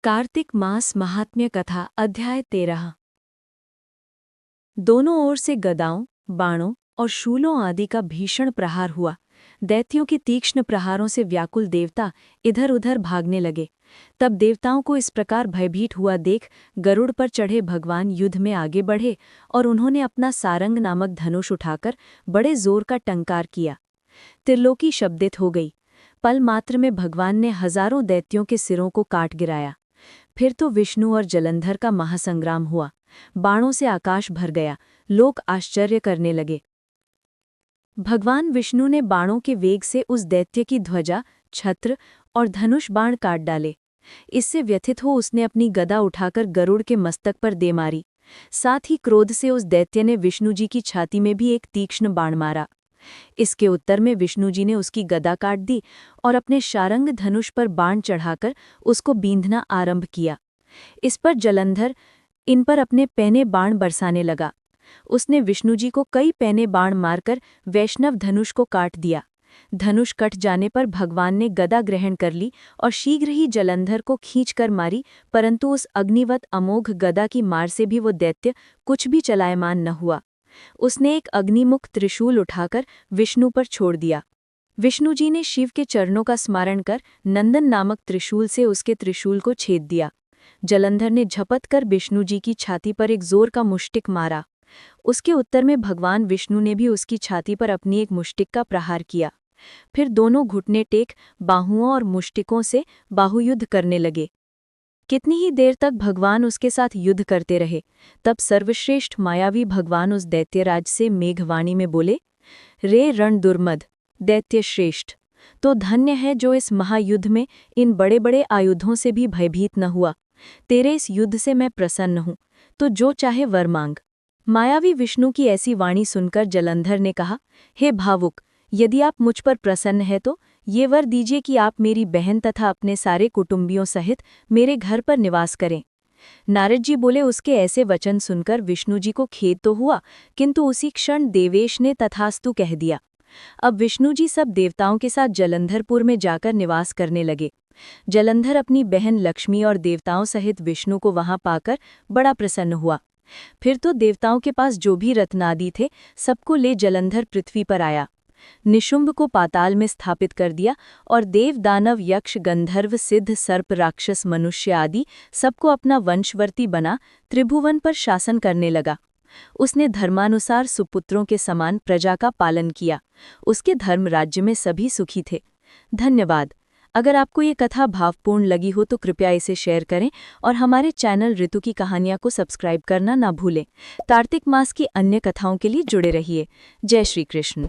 कार्तिक मास महात्म्य कथा अध्याय 13। दोनों ओर से गदाओं, बाणों और शूलों आदि का भीषण प्रहार हुआ। दैत्यों के तीक्ष्ण प्रहारों से व्याकुल देवता इधर उधर भागने लगे। तब देवताओं को इस प्रकार भयभीत हुआ देख गरुड़ पर चढ़े भगवान युद्ध में आगे बढ़े और उन्होंने अपना सारंग नामक धनुष उठाकर बड़े जोर का टंकार किया। त्रिलोकी शब्दित हो गई। पल मात्र में भगवान ने हजारों दैत्यों के सिरों को काट गिराया। फिर तो विष्णु और जलंधर का महासंग्राम हुआ। बाणों से आकाश भर गया। लोग आश्चर्य करने लगे। भगवान विष्णु ने बाणों के वेग से उस दैत्य की ध्वजा, छत्र और धनुष बाण काट डाले। इससे व्यथित हो उसने अपनी गदा उठाकर गरुड़ के मस्तक पर दे मारी। साथ ही क्रोध से उस दैत्य ने विष्णु जी की छाती में भी एक तीक्ष्ण बाण मारा। इसके उत्तर में विष्णु जी ने उसकी गदा काट दी और अपने शारंग धनुष पर बाण चढ़ाकर उसको बींधना आरंभ किया। इस पर जलंधर इन पर अपने पैने बाण बरसाने लगा। उसने विष्णु जी को कई पैने बाण मारकर वैष्णव धनुष को काट दिया। धनुष कट जाने पर भगवान ने गदा ग्रहण कर ली और शीघ्र ही जलंधर को खींचकर मारी, परंतु उस अग्निवत अमोघ गदा की मार से भी वो दैत्य कुछ भी चलायमान न हुआ। उसने एक अग्निमुख त्रिशूल उठाकर विष्णु पर छोड़ दिया। विष्णु जी ने शिव के चरणों का स्मरण कर नंदन नामक त्रिशूल से उसके त्रिशूल को छेद दिया। जलंधर ने झपट कर विष्णु जी की छाती पर एक जोर का मुष्टिक मारा। उसके उत्तर में भगवान विष्णु ने भी उसकी छाती पर अपनी एक मुष्टिक का प्रहार किया। फिर दोनों घुटने टेक बाहुओं और मुष्टिकों से बाहुयुद्ध करने लगे। कितनी ही देर तक भगवान उसके साथ युद्ध करते रहे। तब सर्वश्रेष्ठ मायावी भगवान उस दैत्यराज से मेघवाणी में बोले, रे रण दुर्मद दैत्य श्रेष्ठ, तो धन्य है जो इस महायुद्ध में इन बड़े बड़े आयुधों से भी भयभीत न हुआ। तेरे इस युद्ध से मैं प्रसन्न हूँ, तो जो चाहे वर मांग। मायावी विष्णु की ऐसी वाणी सुनकर जलंधर ने कहा, हे भावुक, यदि आप मुझ पर प्रसन्न है तो ये वर दीजिए कि आप मेरी बहन तथा अपने सारे कुटुंबियों सहित मेरे घर पर निवास करें। नारद जी बोले, उसके ऐसे वचन सुनकर विष्णु जी को खेद तो हुआ, किंतु उसी क्षण देवेश ने तथास्तु कह दिया। अब विष्णु जी सब देवताओं के साथ जलंधरपुर में जाकर निवास करने लगे। जलंधर अपनी बहन लक्ष्मी और देवताओं सहित विष्णु को वहां पाकर बड़ा प्रसन्न हुआ। फिर तो देवताओं के पास जो भी रत्नादि थे सबको ले जलंधर पृथ्वी पर आया। निशुंभ को पाताल में स्थापित कर दिया और देव दानव यक्ष गंधर्व सिद्ध सर्प राक्षस मनुष्य आदि सबको अपना वंशवर्ती बना त्रिभुवन पर शासन करने लगा। उसने धर्मानुसार सुपुत्रों के समान प्रजा का पालन किया। उसके धर्म राज्य में सभी सुखी थे। धन्यवाद। अगर आपको ये कथा भावपूर्ण लगी हो तो कृपया इसे शेयर करें और हमारे चैनल ऋतु की कहानियाँ को सब्सक्राइब करना ना भूलें। कार्तिक मास की अन्य कथाओं के लिए जुड़े रहिए। जय श्री कृष्ण।